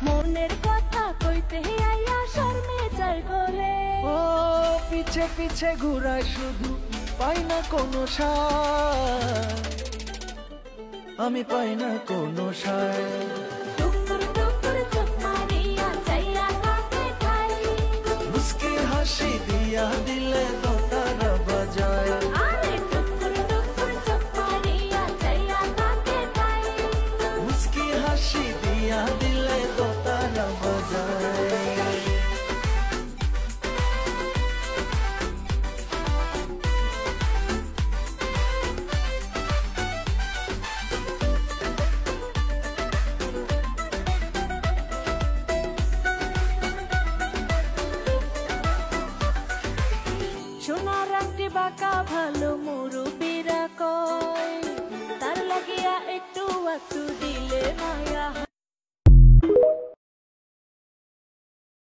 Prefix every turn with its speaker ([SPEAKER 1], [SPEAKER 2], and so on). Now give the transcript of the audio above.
[SPEAKER 1] মনের কথা কইতে আইয়া শর্মে যায় গলে।
[SPEAKER 2] ও পিছে পিছে ঘুরায় শুধু, পাই না কোনো সায়, আমি পাই না কোনো সায়।
[SPEAKER 1] টুকুর টুকুর চোখ মারিয়া চাইয়া কাকে ঠাই,
[SPEAKER 2] মুস্কি হাসি দিয়া দিলে তো তারা বাজায়।
[SPEAKER 1] আরে টুকুর টুকুর চোখ মারিয়া চাইয়া কাকে ঠাই,
[SPEAKER 2] মুস্কি হাসি দিয়া দিলে তো তারা বাজায়।
[SPEAKER 1] সোনার আংটি বাঁকা ভালো মুরুবিরা কয়, তার লাগিয়া একটু একটু দিলে